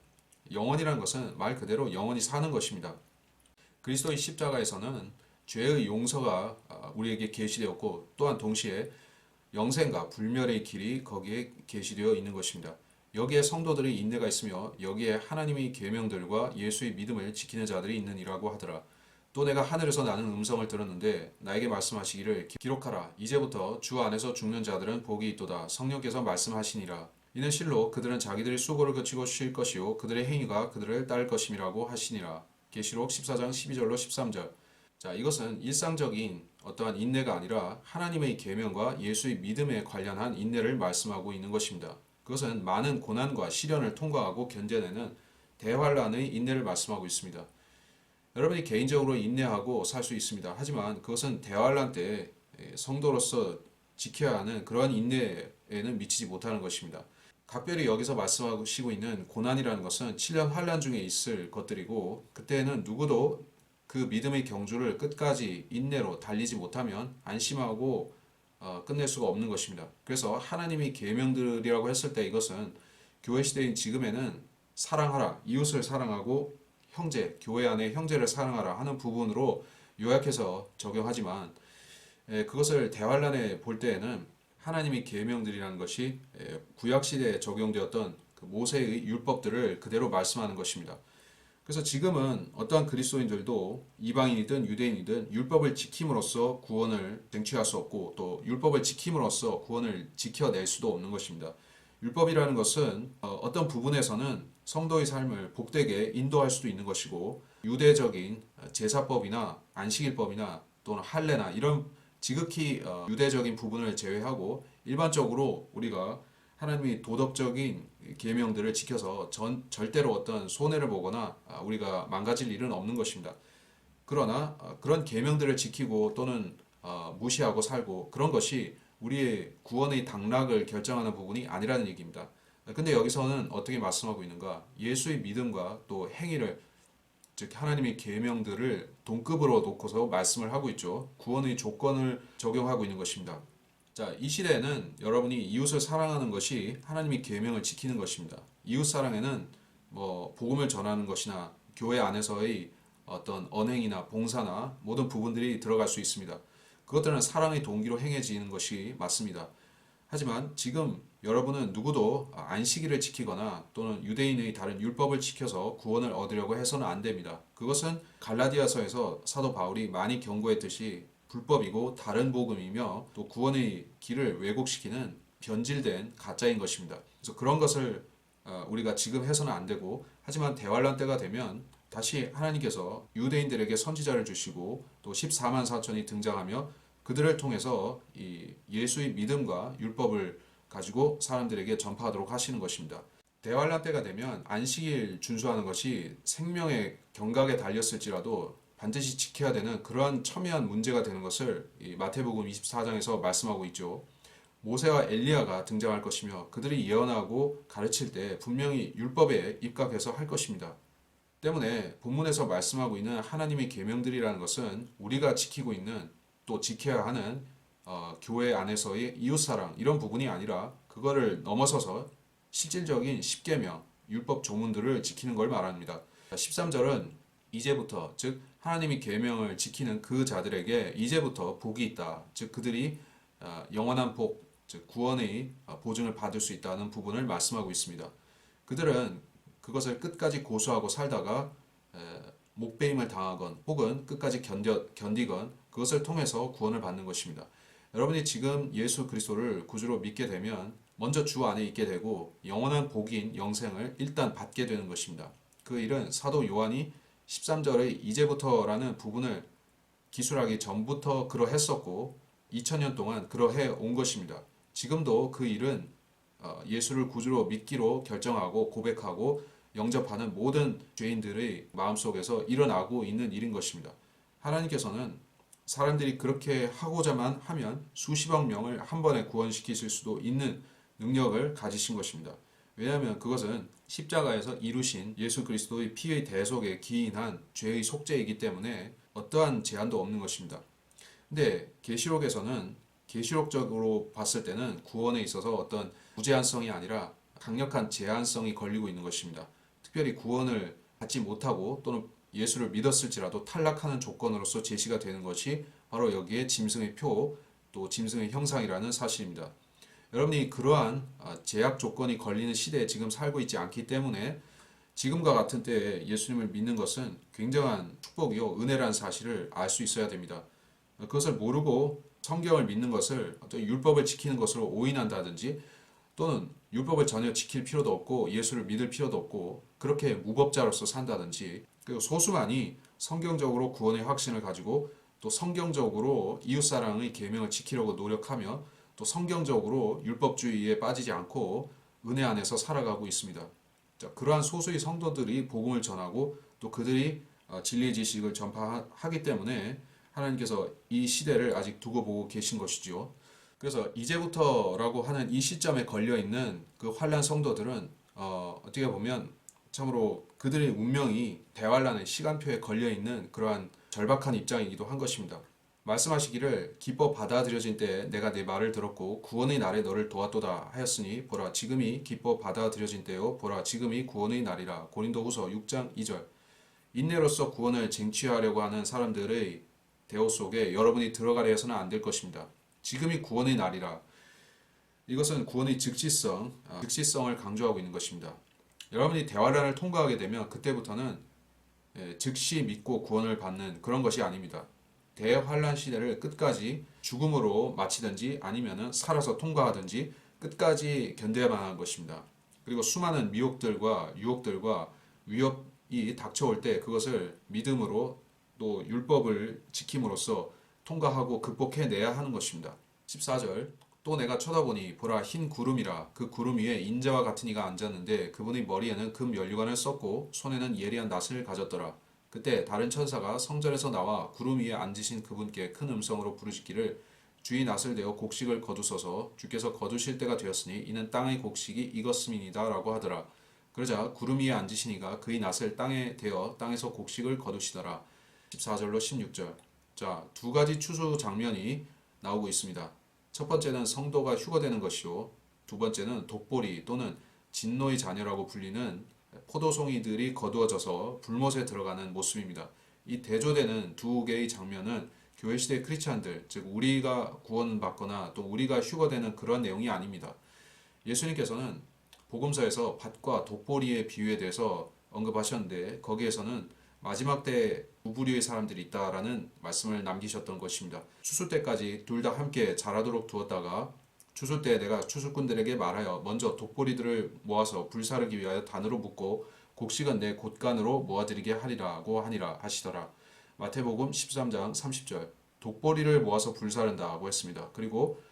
영혼이라는 것은 말 그대로 영원히 사는 것입니다. 그리스도의 십자가에서는 죄의 용서가 우리에게 계시되었고 또한 동시에 영생과 불멸의 길이 거기에 계시되어 있는 것입니다. 여기에 성도들의 인내가 있으며 여기에 하나님의 계명들과 예수의 믿음을 지키는 자들이 있느니라고 하더라. 또 내가 하늘에서 나는 음성을 들었는데 나에게 말씀하시기를 기록하라. 이제부터 주 안에서 죽는 자들은 복이 있도다. 성령께서 말씀하시니라. 이는 실로 그들은 자기들의 수고를 그치고 쉴 것이요 그들의 행위가 그들을 따를 것임이라고 하시니라. 계시록 14장 12절로 13절. 자, 이것은 일상적인 어떠한 인내가 아니라 하나님의 계명과 예수의 믿음에 관련한 인내를 말씀하고 있는 것입니다. 그것은 많은 고난과 시련을 통과하고 견뎌내는 대환란의 인내를 말씀하고 있습니다. 여러분이 개인적으로 인내하고 살 수 있습니다. 하지만 그것은 대환란 때 성도로서 지켜야 하는 그러한 인내에는 미치지 못하는 것입니다. 각별히 여기서 말씀하시고 있는 고난이라는 것은 7년 환란 중에 있을 것들이고 그때는 누구도 그 믿음의 경주를 끝까지 인내로 달리지 못하면 안심하고 끝낼 수가 없는 것입니다. 그래서 하나님의 계명들이라고 했을 때 이것은 교회 시대인 지금에는 사랑하라, 이웃을 사랑하고 형제, 교회 안에 형제를 사랑하라 하는 부분으로 요약해서 적용하지만 그것을 대환란에 볼 때에는 하나님의 계명들이라는 것이 구약 시대에 적용되었던 그 모세의 율법들을 그대로 말씀하는 것입니다. 그래서 지금은 어떠한 그리스도인들도 이방인이든 유대인이든 율법을 지킴으로써 구원을 쟁취할 수 없고 또 율법을 지킴으로써 구원을 지켜낼 수도 없는 것입니다. 율법이라는 것은 어떤 부분에서는 성도의 삶을 복되게 인도할 수도 있는 것이고 유대적인 제사법이나 안식일법이나 또는 할례나 이런 지극히 유대적인 부분을 제외하고 일반적으로 우리가 하나님이 도덕적인 계명들을 지켜서 절대로 어떤 손해를 보거나 우리가 망가질 일은 없는 것입니다. 그러나 그런 계명들을 지키고 또는 무시하고 살고 그런 것이 우리의 구원의 당락을 결정하는 부분이 아니라는 얘기입니다. 근데 여기서는 어떻게 말씀하고 있는가? 예수의 믿음과 또 행위를 즉 하나님의 계명들을 동급으로 놓고서 말씀을 하고 있죠. 구원의 조건을 적용하고 있는 것입니다. 자, 이 시대에는 여러분이 이웃을 사랑하는 것이 하나님의 계명을 지키는 것입니다. 이웃 사랑에는 복음을 전하는 것이나 교회 안에서의 어떤 언행이나 봉사나 모든 부분들이 들어갈 수 있습니다. 그것들은 사랑의 동기로 행해지는 것이 맞습니다. 하지만 지금 여러분은 누구도 안식일을 지키거나 또는 유대인의 다른 율법을 지켜서 구원을 얻으려고 해서는 안 됩니다. 그것은 갈라디아서에서 사도 바울이 많이 경고했듯이 불법이고 다른 복음이며 또 구원의 길을 왜곡시키는 변질된 가짜인 것입니다. 그래서 그런 것을 우리가 지금 해서는 안 되고 하지만 대환란 때가 되면 다시 하나님께서 유대인들에게 선지자를 주시고 또 14만 4천이 등장하며 그들을 통해서 이 예수의 믿음과 율법을 가지고 사람들에게 전파하도록 하시는 것입니다. 대환란 때가 되면 안식일 준수하는 것이 생명의 경각에 달렸을지라도 반드시 지켜야 되는 그러한 첨예한 문제가 되는 것을 이 마태복음 24장에서 말씀하고 있죠. 모세와 엘리야가 등장할 것이며 그들이 예언하고 가르칠 때 분명히 율법에 입각해서 할 것입니다. 때문에 본문에서 말씀하고 있는 하나님의 계명들이라는 것은 우리가 지키고 있는 또 지켜야 하는 교회 안에서의 이웃사랑 이런 부분이 아니라 그거를 넘어서서 실질적인 십계명, 율법 조문들을 지키는 걸 말합니다. 13절은 이제부터 즉 하나님이 계명을 지키는 그 자들에게 이제부터 복이 있다. 즉 그들이 영원한 복, 즉 구원의 보증을 받을 수 있다는 부분을 말씀하고 있습니다. 그들은 그것을 끝까지 고수하고 살다가 목배임을 당하건 혹은 끝까지 견디건 그것을 통해서 구원을 받는 것입니다. 여러분이 지금 예수 그리스도를 구주로 믿게 되면 먼저 주 안에 있게 되고 영원한 복인 영생을 일단 받게 되는 것입니다. 그 일은 사도 요한이 13절의 이제부터라는 부분을 기술하기 전부터 그러했었고 2000년 동안 그러해 온 것입니다. 지금도 그 일은 예수를 구주로 믿기로 결정하고 고백하고 영접하는 모든 죄인들의 마음속에서 일어나고 있는 일인 것입니다. 하나님께서는 사람들이 그렇게 하고자만 하면 수십억 명을 한 번에 구원시키실 수도 있는 능력을 가지신 것입니다. 왜냐하면 그것은 십자가에서 이루신 예수 그리스도의 피의 대속에 기인한 죄의 속죄이기 때문에 어떠한 제한도 없는 것입니다. 근데 계시록에서는 계시록적으로 봤을 때는 구원에 있어서 어떤 무제한성이 아니라 강력한 제한성이 걸리고 있는 것입니다. 특별히 구원을 받지 못하고 또는 예수를 믿었을지라도 탈락하는 조건으로서 제시가 되는 것이 바로 여기에 짐승의 표, 또 짐승의 형상이라는 사실입니다. 여러분이 그러한 제약 조건이 걸리는 시대에 지금 살고 있지 않기 때문에 지금과 같은 때에 예수님을 믿는 것은 굉장한 축복이요, 은혜라는 사실을 알 수 있어야 됩니다. 그것을 모르고 성경을 믿는 것을 어떤 율법을 지키는 것으로 오인한다든지 또는 율법을 전혀 지킬 필요도 없고 예수를 믿을 필요도 없고 그렇게 무법자로서 산다든지, 그리고 소수만이 성경적으로 구원의 확신을 가지고 또 성경적으로 이웃사랑의 계명을 지키려고 노력하며 또 성경적으로 율법주의에 빠지지 않고 은혜 안에서 살아가고 있습니다. 자, 그러한 소수의 성도들이 복음을 전하고 또 그들이 진리의 지식을 전파하기 때문에 하나님께서 이 시대를 아직 두고 보고 계신 것이지요. 그래서 이제부터라고 하는 이 시점에 걸려 있는 그 환란 성도들은 어떻게 보면 참으로 그들의 운명이 대환란의 시간표에 걸려 있는 그러한 절박한 입장이기도 한 것입니다. 말씀하시기를 기뻐 받아들여진 때에 내가 네 말을 들었고 구원의 날에 너를 도왔도다 하였으니 보라 지금이 기뻐 받아들여진 때요 보라 지금이 구원의 날이라. 고린도후서 6장 2절. 인내로서 구원을 쟁취하려고 하는 사람들의 대호 속에 여러분이 들어가려 해서는 안 될 것입니다. 지금이 구원의 날이라. 이것은 구원의 즉시성을 강조하고 있는 것입니다. 여러분이 대환란을 통과하게 되면 그때부터는 즉시 믿고 구원을 받는 그런 것이 아닙니다. 대환란 시대를 끝까지 죽음으로 마치든지 아니면은 살아서 통과하든지 끝까지 견뎌야만 하는 것입니다. 그리고 수많은 미혹들과 유혹들과 위협이 닥쳐올 때 그것을 믿음으로 또 율법을 지킴으로써 통과하고 극복해내야 하는 것입니다. 14절. 또 내가 쳐다보니 보라 흰 구름이라. 그 구름 위에 인자와 같은 이가 앉았는데 그분의 머리에는 금 면류관을 썼고 손에는 예리한 낫을 가졌더라. 그때 다른 천사가 성전에서 나와 구름 위에 앉으신 그분께 큰 음성으로 부르짖기를 주의 낫을 내어 곡식을 거두소서. 주께서 거두실 때가 되었으니 이는 땅의 곡식이 익었음이니이다 라고 하더라. 그러자 구름 위에 앉으신 이가 그의 낫을 땅에 대어 땅에서 곡식을 거두시더라. 14절로 16절. 자, 두 가지 추수 장면이 나오고 있습니다. 첫 번째는 성도가 휴거되는 것이요, 두 번째는 독보리 또는 진노의 자녀라고 불리는 포도송이들이 거두어져서 불못에 들어가는 모습입니다. 이 대조되는 두 개의 장면은 교회 시대 크리스찬들, 즉 우리가 구원받거나 또 우리가 휴거되는 그런 내용이 아닙니다. 예수님께서는 복음서에서 밭과 독보리의 비유에 대해서 언급하셨는데 거기에서는 마지막 때 두 부류의 사람들이 있다라는 말씀을 남기셨던 것입니다. 추수 때까지 둘 다 함께 자라도록 두었다가 추수 때 내가 추수꾼들에게 말하여 먼저 독보리들을 모아서 불사르기 위하여 단으로 묶고 곡식은 내 곳간으로 모아드리게 하리라고 하시더라. 마태복음 13장 30절. 독보리를 모아서 불사른다고 했습니다. 그리고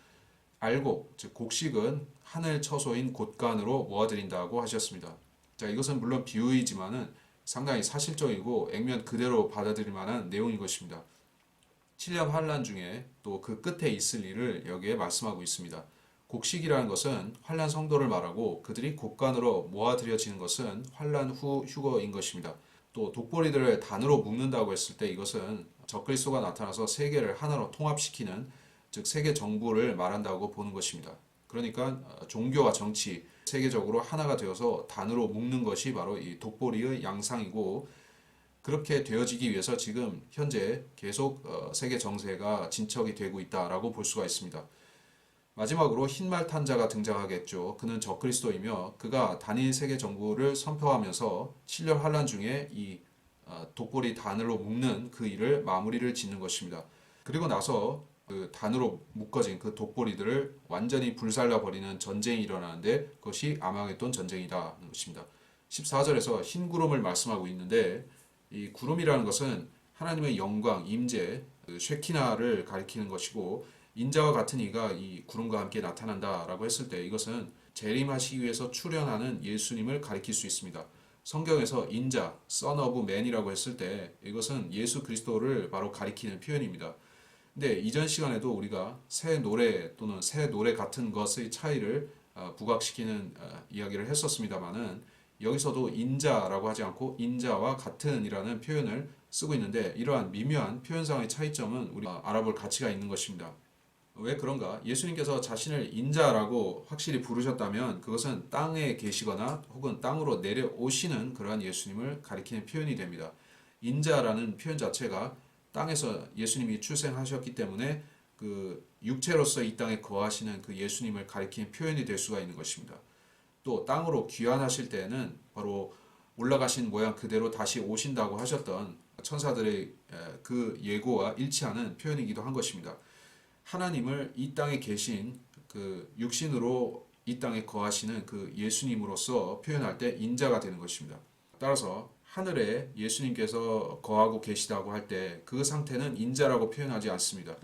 알곡, 즉 곡식은 하늘 처소인 곳간으로 모아드린다고 하셨습니다. 자, 이것은 물론 비유이지만은 상당히 사실적이고 액면 그대로 받아들일 만한 내용인 것입니다. 7년 환란 중에 또 그 끝에 있을 일을 여기에 말씀하고 있습니다. 곡식이라는 것은 환란 성도를 말하고 그들이 곡간으로 모아들여지는 것은 환란 후 휴거인 것입니다. 또 독보리들을 단으로 묶는다고 했을 때 이것은 적그리스도가 나타나서 세계를 하나로 통합시키는, 즉 세계 정부를 말한다고 보는 것입니다. 그러니까 종교와 정치, 세계적으로 하나가 되어서 단으로 묶는 것이 바로 이 독보리의 양상이고, 그렇게 되어지기 위해서 지금 현재 계속 세계 정세가 진척이 되고 있다라고 볼 수가 있습니다. 마지막으로 흰말 탄자가 등장하겠죠. 그는 적그리스도이며 그가 단일 세계 정부를 선포하면서 7년 환란 중에 이 독보리 단으로 묶는 그 일을 마무리를 짓는 것입니다. 그리고 나서 그 단으로 묶어진 그 독보리들을 완전히 불살라 버리는 전쟁이 일어나는데 그것이 아마겟돈 전쟁이라는 것입니다. 14절에서 흰 구름을 말씀하고 있는데 이 구름이라는 것은 하나님의 영광, 임재, 쉐키나를 가리키는 것이고, 인자와 같은 이가 이 구름과 함께 나타난다라고 했을 때 이것은 재림하시기 위해서 출현하는 예수님을 가리킬 수 있습니다. 성경에서 인자, Son of Man이라고 했을 때 이것은 예수 그리스도를 바로 가리키는 표현입니다. 근데 이전 시간에도 우리가 새 노래 또는 새 노래 같은 것의 차이를 부각시키는 이야기를 했었습니다만은 여기서도 인자라고 하지 않고 인자와 같은이라는 표현을 쓰고 있는데 이러한 미묘한 표현상의 차이점은 우리가 알아볼 가치가 있는 것입니다. 왜 그런가? 예수님께서 자신을 인자라고 확실히 부르셨다면 그것은 땅에 계시거나 혹은 땅으로 내려오시는 그러한 예수님을 가리키는 표현이 됩니다. 인자라는 표현 자체가 땅에서 예수님이 출생하셨기 때문에 그 육체로서 이 땅에 거하시는 그 예수님을 가리키는 표현이 될 수가 있는 것입니다. 또 땅으로 귀환하실 때에는 바로 올라가신 모양 그대로 다시 오신다고 하셨던 천사들의 그 예고와 일치하는 표현이기도 한 것입니다. 하나님을 이 땅에 계신 그 육신으로 이 땅에 거하시는 그 예수님으로서 표현할 때 인자가 되는 것입니다. 따라서 하늘에 예수님께서 거하고 계시다고 할 때 그 상태는 인자라고 표현하지 않습니다.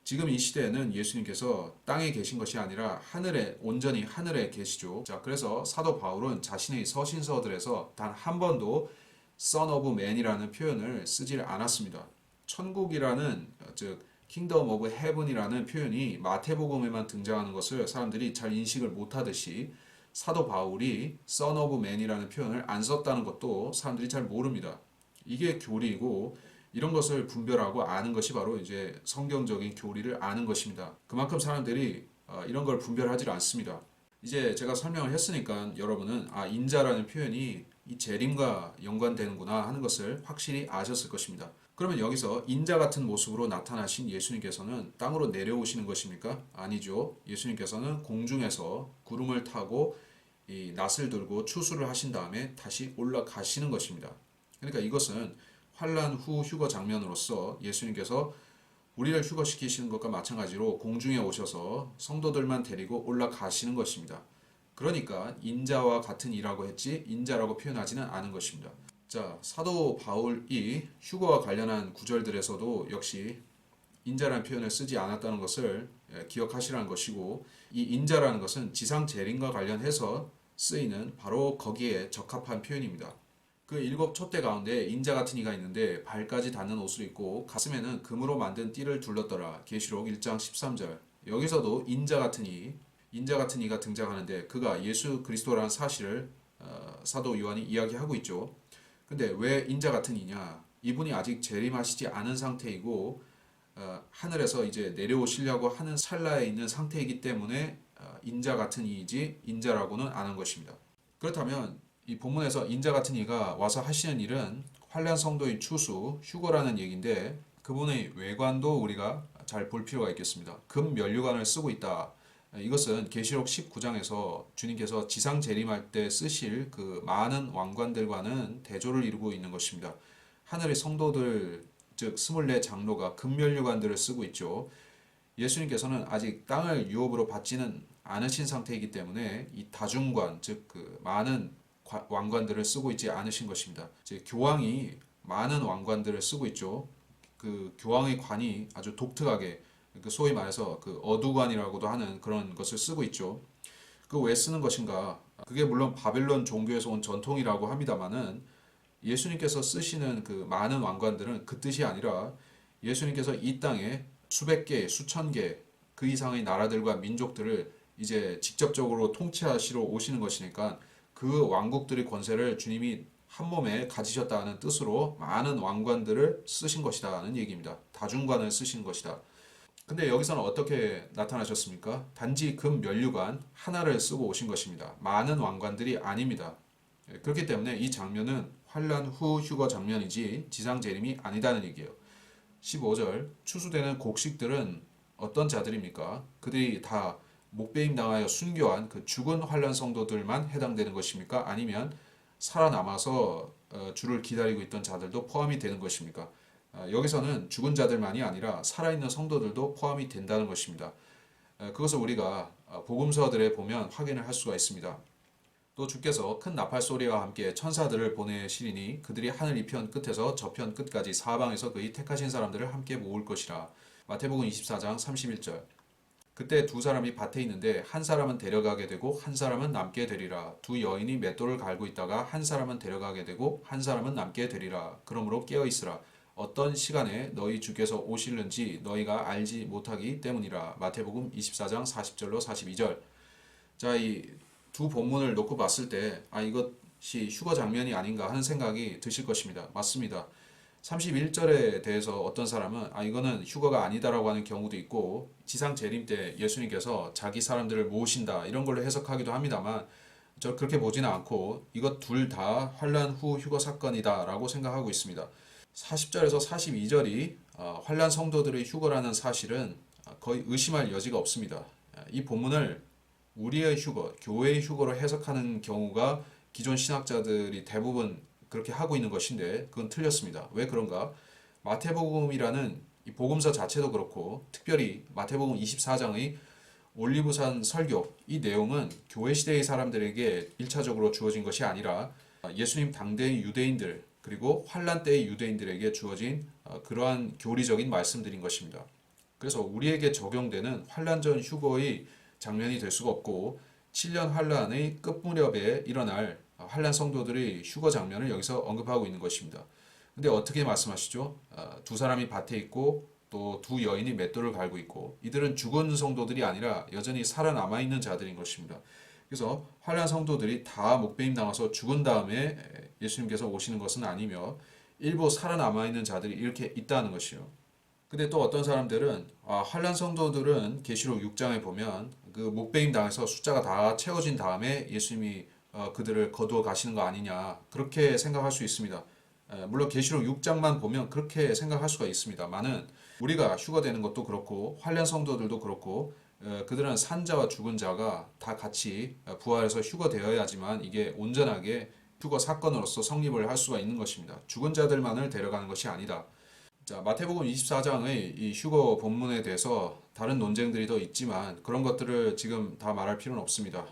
지금 이 시대에는 예수님께서 땅에 계신 것이 아니라 하늘에 온전히 하늘에 계시죠. 자, 그래서 사도 바울은 자신의 서신서들에서 단 한 번도 Son of Man이라는 표현을 쓰질 않았습니다. 천국이라는 즉 Kingdom of Heaven이라는 표현이 마태복음에만 등장하는 것을 사람들이 잘 인식을 못하듯이 사도 바울이 Son of Man이라는 표현을 안 썼다는 것도 사람들이 잘 모릅니다. 이게 교리이고 이런 것을 분별하고 아는 것이 바로 이제 성경적인 교리를 아는 것입니다. 그만큼 사람들이 이런 걸 분별하지 않습니다. 이제 제가 설명을 했으니까 여러분은 인자라는 표현이 이 재림과 연관되는구나 하는 것을 확실히 아셨을 것입니다. 그러면 여기서 인자 같은 모습으로 나타나신 예수님께서는 땅으로 내려오시는 것입니까? 아니죠. 예수님께서는 공중에서 구름을 타고 이 낫을 들고 추수를 하신 다음에 다시 올라가시는 것입니다. 그러니까 이것은 환란 후 휴거 장면으로서 예수님께서 우리를 휴거시키시는 것과 마찬가지로 공중에 오셔서 성도들만 데리고 올라가시는 것입니다. 그러니까 인자와 같은 이라고 했지 인자라고 표현하지는 않은 것입니다. 자, 사도 바울이 휴거와 관련한 구절들에서도 역시 인자라는 표현을 쓰지 않았다는 것을 기억하시라는 것이고 이 인자라는 것은 지상 재림과 관련해서 쓰이는 바로 거기에 적합한 표현입니다. 그 일곱 촛대 가운데 인자 같은 이가 있는데 발까지 닿는 옷을 입고 가슴에는 금으로 만든 띠를 둘렀더라. 계시록 1장 13절. 여기서도 인자 같은 이가 등장하는데 그가 예수 그리스도라는 사실을 사도 요한이 이야기하고 있죠. 근데 왜 인자 같은 이냐? 이분이 아직 재림하시지 않은 상태이고 하늘에서 이제 내려오시려고 하는 찰나에 있는 상태이기 때문에 인자 같은 이이지 인자라고는 안 한 것입니다. 그렇다면 이 본문에서 인자 같은 이가 와서 하시는 일은 환난 성도의 추수, 휴거라는 얘기인데 그분의 외관도 우리가 잘 볼 필요가 있겠습니다. 금 면류관을 쓰고 있다. 이것은 계시록 19장에서 주님께서 지상 재림할 때 쓰실 그 많은 왕관들과는 대조를 이루고 있는 것입니다. 하늘의 성도들 즉 24 장로가 금 면류관들을 쓰고 있죠. 예수님께서는 아직 땅을 유업으로 받지는 않으신 상태이기 때문에 이 다중관 즉 그 많은 왕관들을 쓰고 있지 않으신 것입니다. 즉 교황이 많은 왕관들을 쓰고 있죠. 그 교황의 관이 아주 독특하게 소위 말해서 그 어두관이라고도 하는 그런 것을 쓰고 있죠. 그 왜 쓰는 것인가? 그게 물론 바벨론 종교에서 온 전통이라고 합니다만은 예수님께서 쓰시는 그 많은 왕관들은 그 뜻이 아니라 예수님께서 이 땅에 수백 개, 수천 개 그 이상의 나라들과 민족들을 이제 직접적으로 통치하시러 오시는 것이니까 그 왕국들의 권세를 주님이 한 몸에 가지셨다는 뜻으로 많은 왕관들을 쓰신 것이다는 얘기입니다. 다중관을 쓰신 것이다. 근데 여기서는 어떻게 나타나셨습니까? 단지 금 면류관 하나를 쓰고 오신 것입니다. 많은 왕관들이 아닙니다. 그렇기 때문에 이 장면은 환란 후 휴거 장면이지 지상 재림이 아니다는 얘기예요. 15절 추수되는 곡식들은 어떤 자들입니까? 그들이 다 목배임 당하여 순교한 그 죽은 환란 성도들만 해당되는 것입니까? 아니면 살아남아서 주를 기다리고 있던 자들도 포함이 되는 것입니까? 여기서는 죽은 자들만이 아니라 살아있는 성도들도 포함이 된다는 것입니다. 그것을 우리가 복음서들에 보면 확인을 할 수가 있습니다. 또 주께서 큰 나팔 소리와 함께 천사들을 보내시리니 그들이 하늘 이편 끝에서 저편 끝까지 사방에서 그의 택하신 사람들을 함께 모을 것이라. 마태복음 24장 31절. 그때 두 사람이 밭에 있는데 한 사람은 데려가게 되고 한 사람은 남게 되리라. 두 여인이 맷돌을 갈고 있다가 한 사람은 데려가게 되고 한 사람은 남게 되리라. 그러므로 깨어 있으라. 어떤 시간에 너희 주께서 오실는지 너희가 알지 못하기 때문이라. 마태복음 24장 40절로 42절. 자, 이 두 본문을 놓고 봤을 때 이것이 휴거 장면이 아닌가 하는 생각이 드실 것입니다. 맞습니다. 31절에 대해서 어떤 사람은 이거는 휴거가 아니다라고 하는 경우도 있고, 지상 재림 때 예수님께서 자기 사람들을 모으신다 이런 걸로 해석하기도 합니다만, 저 그렇게 보지는 않고 이것 둘 다 환란 후 휴거 사건이다라고 생각하고 있습니다. 40절에서 42절이 환란 성도들의 휴거라는 사실은 거의 의심할 여지가 없습니다. 이 본문을 우리의 휴거, 교회의 휴거로 해석하는 경우가 기존 신학자들이 대부분 그렇게 하고 있는 것인데, 그건 틀렸습니다. 왜 그런가? 마태복음이라는 이 복음서 자체도 그렇고, 특별히 마태복음 24장의 올리브산 설교, 이 내용은 교회 시대의 사람들에게 1차적으로 주어진 것이 아니라 예수님 당대의 유대인들, 그리고 환란 때의 유대인들에게 주어진 그러한 교리적인 말씀들인 것입니다. 그래서 우리에게 적용되는 환란 전 휴거의 장면이 될 수가 없고, 7년 환란의 끝 무렵에 일어날 환란 성도들의 휴거 장면을 여기서 언급하고 있는 것입니다. 근데 어떻게 말씀하시죠? 두 사람이 밭에 있고 또 두 여인이 맷돌을 갈고 있고, 이들은 죽은 성도들이 아니라 여전히 살아남아 있는 자들인 것입니다. 그래서 환란 성도들이 다 목배임 당해서 죽은 다음에 예수님께서 오시는 것은 아니며, 일부 살아남아 있는 자들이 이렇게 있다는 것이요. 근데 또 어떤 사람들은 환란 성도들은 계시록 6장에 보면 그 목배임 당해서 숫자가 다 채워진 다음에 예수님이 그들을 거두어 가시는 거 아니냐, 그렇게 생각할 수 있습니다. 물론 계시록 6장만 보면 그렇게 생각할 수가 있습니다만은, 우리가 휴거되는 것도 그렇고 환란 성도들도 그렇고 그들은 산자와 죽은 자가 다 같이 부활해서 휴거되어야지만 이게 온전하게 휴거 사건으로서 성립을 할 수가 있는 것입니다. 죽은 자들만을 데려가는 것이 아니다. 자, 마태복음 24장의 이 휴거 본문에 대해서 다른 논쟁들이 더 있지만 그런 것들을 지금 다 말할 필요는 없습니다.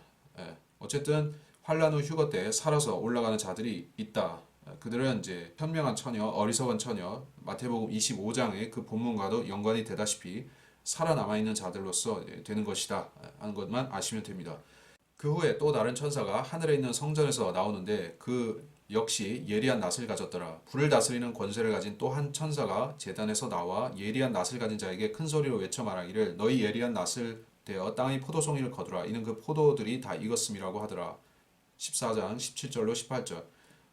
어쨌든 환란 후 휴거 때 살아서 올라가는 자들이 있다. 그들은 이제 현명한 처녀, 어리석은 처녀, 마태복음 25장의 그 본문과도 연관이 되다시피 살아남아 있는 자들로서 되는 것이다 하는 것만 아시면 됩니다. 그 후에 또 다른 천사가 하늘에 있는 성전에서 나오는데, 그 역시 예리한 낫을 가졌더라. 불을 다스리는 권세를 가진 또 한 천사가 제단에서 나와 예리한 낫을 가진 자에게 큰 소리로 외쳐 말하기를, 너희 예리한 낫을 대어 땅의 포도송이를 거두라. 이는 그 포도들이 다 익었음이라고 하더라. 14장 17절로 18절.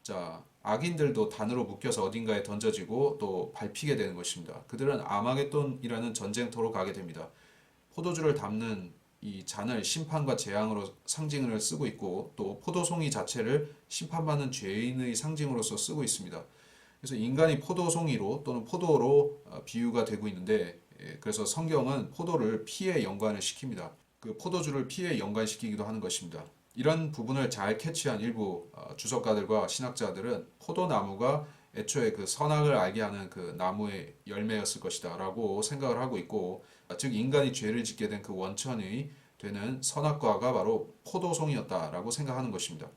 자, 악인들도 단으로 묶여서 어딘가에 던져지고 또 밟히게 되는 것입니다. 그들은 아마겟돈이라는 전쟁터로 가게 됩니다. 포도주를 담는 이 잔을 심판과 재앙으로 상징을 쓰고 있고, 또 포도송이 자체를 심판받는 죄인의 상징으로서 쓰고 있습니다. 그래서 인간이 포도송이로 또는 포도로 비유가 되고 있는데, 그래서 성경은 포도를 피에 연관을 시킵니다. 그 포도주를 피에 연관시키기도 하는 것입니다. 이런 부분을 잘 캐치한 일부 주석가들과 신학자들은 포도나무가 애초에 그 선악을 알게 하는 그 나무의 열매였을 것이다 라고 생각을 하고 있고, 즉 인간이 죄를 짓게 된 그 원천이 되는 선악과가 바로 포도송이었다라고 생각하는 것입니다.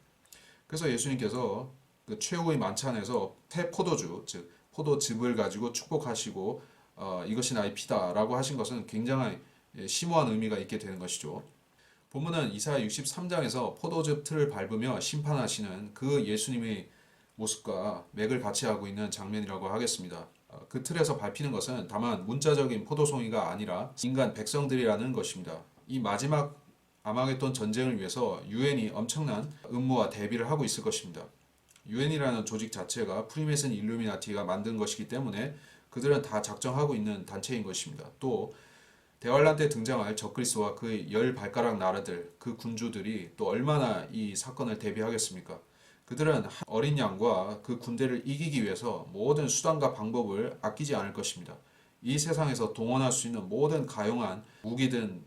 그래서 예수님께서 그 최후의 만찬에서 새 포도주, 즉 포도즙을 가지고 축복하시고 이것이 나의 피다라고 하신 것은 굉장히 심오한 의미가 있게 되는 것이죠. 본문은 이사야 63장에서 포도즙 틀을 밟으며 심판하시는 그 예수님의 모습과 맥을 같이 하고 있는 장면이라고 하겠습니다. 그 틀에서 밟히는 것은 다만 문자적인 포도송이가 아니라 인간 백성들이라는 것입니다. 이 마지막 아마겟돈 전쟁을 위해서 유엔이 엄청난 음모와 대비를 하고 있을 것입니다. 유엔이라는 조직 자체가 프리메이슨 일루미나티가 만든 것이기 때문에 그들은 다 작정하고 있는 단체인 것입니다. 또 대환란 때 등장할 적그리스와 그의 10발가락 나라들, 그 군주들이 또 얼마나 이 사건을 대비하겠습니까? 그들은 어린 양과 그 군대를 이기기 위해서 모든 수단과 방법을 아끼지 않을 것입니다. 이 세상에서 동원할 수 있는 모든 가용한 무기든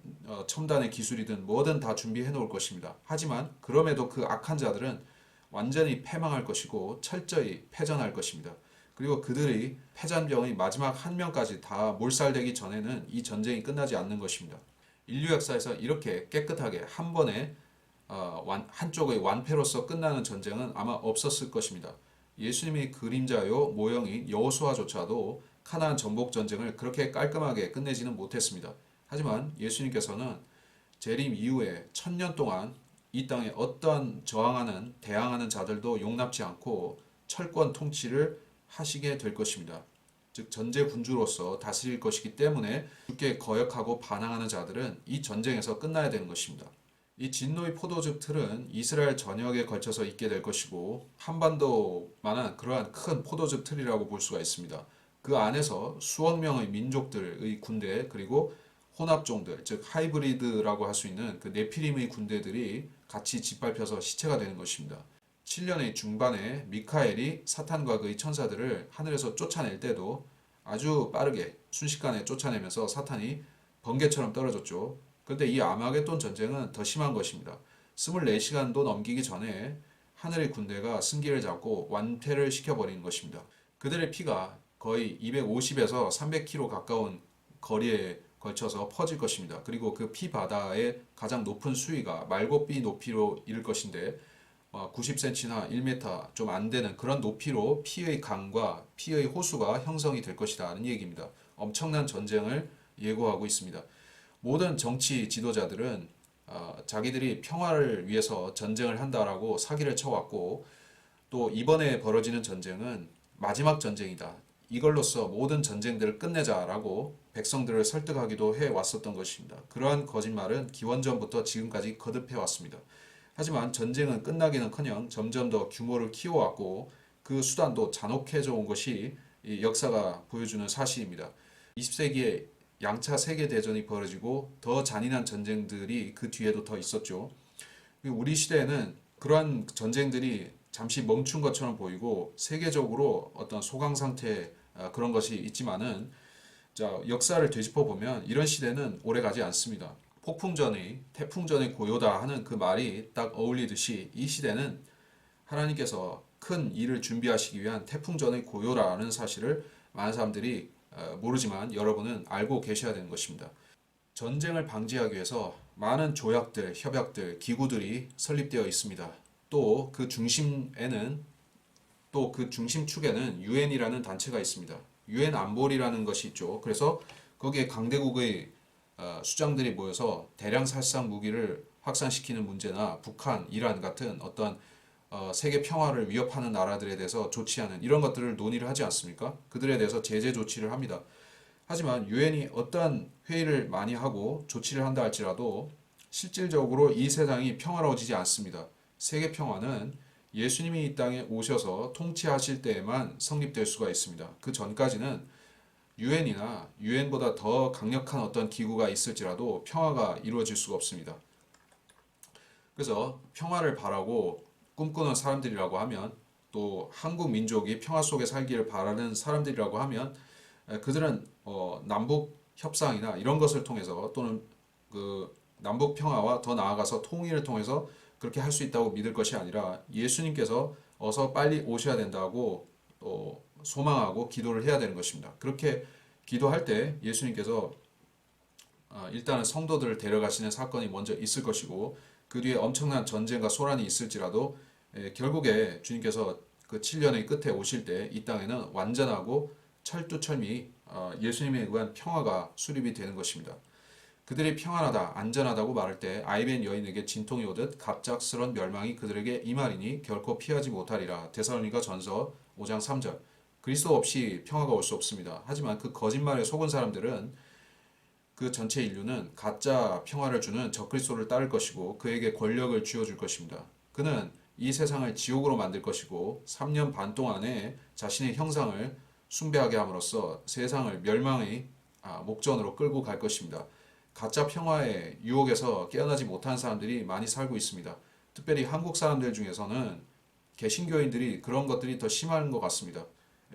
첨단의 기술이든 뭐든 다 준비해 놓을 것입니다. 하지만 그럼에도 그 악한 자들은 완전히 패망할 것이고 철저히 패전할 것입니다. 그리고 그들이 패잔병의 마지막 한 명까지 다 몰살되기 전에는 이 전쟁이 끝나지 않는 것입니다. 인류 역사에서 이렇게 깨끗하게 한 번에 한쪽의 완패로서 끝나는 전쟁은 아마 없었을 것입니다. 예수님의 그림자요 모형인 여호수아조차도 카나안 정복 전쟁을 그렇게 깔끔하게 끝내지는 못했습니다. 하지만 예수님께서는 재림 이후에 1000년 동안 이 땅에 어떠한 저항하는 대항하는 자들도 용납지 않고 철권 통치를 하시게 될 것입니다. 즉 전제 군주로서 다스릴 것이기 때문에 죽게 거역하고 반항하는 자들은 이 전쟁에서 끝나야 되는 것입니다. 이 진노의 포도즙 틀은 이스라엘 전역에 걸쳐서 있게 될 것이고 한반도만한 그러한 큰 포도즙 틀이라고 볼 수가 있습니다. 그 안에서 수억 명의 민족들의 군대 그리고 혼합종들 즉 하이브리드라고 할 수 있는 그 네피림의 군대들이 같이 짓밟혀서 시체가 되는 것입니다. 7년의 중반에 미카엘이 사탄과 그의 천사들을 하늘에서 쫓아낼 때도 아주 빠르게 순식간에 쫓아내면서 사탄이 번개처럼 떨어졌죠. 그런데 이 아마겟돈 전쟁은 더 심한 것입니다. 24시간도 넘기기 전에 하늘의 군대가 승기를 잡고 완패를 시켜버리는 것입니다. 그들의 피가 거의 250에서 300km 가까운 거리에 걸쳐서 퍼질 것입니다. 그리고 그 피 바다의 가장 높은 수위가 말고비 높이로 이를 것인데 90cm나 1m 좀 안 되는 그런 높이로 피의 강과 피의 호수가 형성이 될 것이라는 얘기입니다. 엄청난 전쟁을 예고하고 있습니다. 모든 정치 지도자들은 자기들이 평화를 위해서 전쟁을 한다라고 사기를 쳐왔고 또 이번에 벌어지는 전쟁은 마지막 전쟁이다. 이걸로써 모든 전쟁들을 끝내자라고 백성들을 설득하기도 해왔었던 것입니다. 그러한 거짓말은 기원전부터 지금까지 거듭해 왔습니다. 하지만 전쟁은 끝나기는커녕 점점 더 규모를 키워왔고 그 수단도 잔혹해져 온 것이 이 역사가 보여주는 사실입니다. 20세기에 양차 세계대전이 벌어지고 더 잔인한 전쟁들이 그 뒤에도 더 있었죠. 우리 시대에는 그러한 전쟁들이 잠시 멈춘 것처럼 보이고 세계적으로 어떤 소강 상태 그런 것이 있지만은 자, 역사를 되짚어 보면 이런 시대는 오래 가지 않습니다. 폭풍전의, 태풍전의 고요다 하는 그 말이 딱 어울리듯이 이 시대는 하나님께서 큰 일을 준비하시기 위한 태풍전의 고요라는 사실을 많은 사람들이 모르지만 여러분은 알고 계셔야 되는 것입니다. 전쟁을 방지하기 위해서 많은 조약들, 협약들, 기구들이 설립되어 있습니다. 또 그 중심에는 또 그 중심축에는 유엔이라는 단체가 있습니다. 유엔 안보리라는 것이 있죠. 그래서 거기에 강대국의 수장들이 모여서 대량 살상 무기를 확산시키는 문제나 북한, 이란 같은 어떤 세계 평화를 위협하는 나라들에 대해서 조치하는 이런 것들을 논의를 하지 않습니까? 그들에 대해서 제재 조치를 합니다. 하지만 유엔이 어떠한 회의를 많이 하고 조치를 한다 할지라도 실질적으로 이 세상이 평화로워지지 않습니다. 세계 평화는 예수님이 이 땅에 오셔서 통치하실 때에만 성립될 수가 있습니다. 그 전까지는 유엔이나 유엔보다 더 강력한 어떤 기구가 있을지라도 평화가 이루어질 수가 없습니다. 그래서 평화를 바라고 꿈꾸는 사람들이라고 하면 또 한국 민족이 평화 속에 살기를 바라는 사람들이라고 하면 그들은 남북 협상이나 이런 것을 통해서 또는 그 남북 평화와 더 나아가서 통일을 통해서 그렇게 할 수 있다고 믿을 것이 아니라 예수님께서 어서 빨리 오셔야 된다고 소망하고 기도를 해야 되는 것입니다. 그렇게 기도할 때 예수님께서 일단은 성도들을 데려가시는 사건이 먼저 있을 것이고 그 뒤에 엄청난 전쟁과 소란이 있을지라도 결국에 주님께서 그 7년의 끝에 오실 때 이 땅에는 완전하고 철두철미 예수님에 의한 평화가 수립이 되는 것입니다. 그들이 평안하다, 안전하다고 말할 때 아이벤 여인에게 진통이 오듯 갑작스런 멸망이 그들에게 임하리니 결코 피하지 못하리라. 데살로니가 전서 5장 3절. 그리스도 없이 평화가 올 수 없습니다. 하지만 그 거짓말에 속은 사람들은 그 전체 인류는 가짜 평화를 주는 적그리스도를 따를 것이고 그에게 권력을 쥐어줄 것입니다. 그는 이 세상을 지옥으로 만들 것이고 3년 반 동안에 자신의 형상을 숭배하게 함으로써 세상을 멸망의 목전으로 끌고 갈 것입니다. 가짜 평화의 유혹에서 깨어나지 못한 사람들이 많이 살고 있습니다. 특별히 한국 사람들 중에서는 개신교인들이 그런 것들이 더 심한 것 같습니다.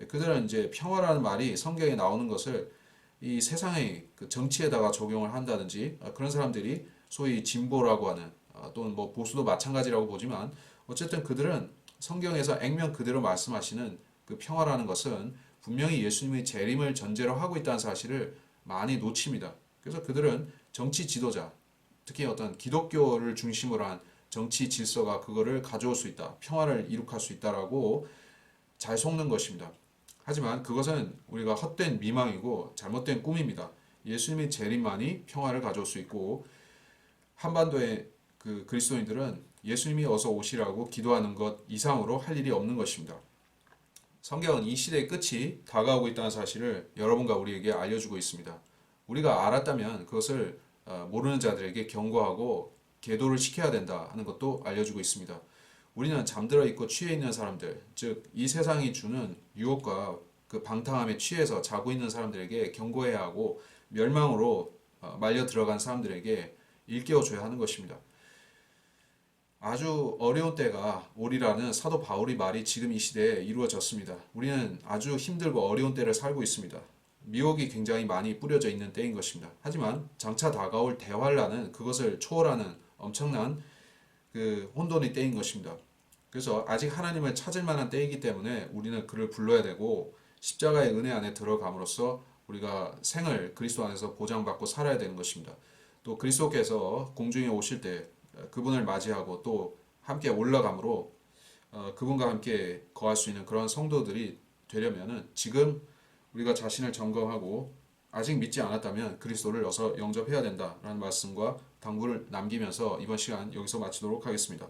그들은 이제 평화라는 말이 성경에 나오는 것을 이 세상의 그 정치에다가 적용을 한다든지 그런 사람들이 소위 진보라고 하는 또는 뭐 보수도 마찬가지라고 보지만 어쨌든 그들은 성경에서 액면 그대로 말씀하시는 그 평화라는 것은 분명히 예수님의 재림을 전제로 하고 있다는 사실을 많이 놓칩니다. 그래서 그들은 정치 지도자, 특히 어떤 기독교를 중심으로 한 정치 질서가 그거를 가져올 수 있다, 평화를 이룩할 수 있다라고 잘 속는 것입니다. 하지만 그것은 우리가 헛된 미망이고 잘못된 꿈입니다. 예수님의 재림만이 평화를 가져올 수 있고 한반도의 그 그리스도인들은 예수님이 어서 오시라고 기도하는 것 이상으로 할 일이 없는 것입니다. 성경은 이 시대의 끝이 다가오고 있다는 사실을 여러분과 우리에게 알려주고 있습니다. 우리가 알았다면 그것을 모르는 자들에게 경고하고 계도를 시켜야 된다 하는 것도 알려주고 있습니다. 우리는 잠들어 있고 취해 있는 사람들, 즉 이 세상이 주는 유혹과 그 방탕함에 취해서 자고 있는 사람들에게 경고해야 하고 멸망으로 말려 들어간 사람들에게 일깨워줘야 하는 것입니다. 아주 어려운 때가 오리라는 사도 바울의 말이 지금 이 시대에 이루어졌습니다. 우리는 아주 힘들고 어려운 때를 살고 있습니다. 미혹이 굉장히 많이 뿌려져 있는 때인 것입니다. 하지만 장차 다가올 대환란은 그것을 초월하는 엄청난 그 혼돈의 때인 것입니다. 그래서 아직 하나님을 찾을 만한 때이기 때문에 우리는 그를 불러야 되고 십자가의 은혜 안에 들어감으로써 우리가 생을 그리스도 안에서 보장받고 살아야 되는 것입니다. 또 그리스도께서 공중에 오실 때 그분을 맞이하고 또 함께 올라감으로 그분과 함께 거할 수 있는 그런 성도들이 되려면은 지금 우리가 자신을 점검하고 아직 믿지 않았다면 그리스도를 어서 영접해야 된다라는 말씀과 당부를 남기면서 이번 시간 여기서 마치도록 하겠습니다.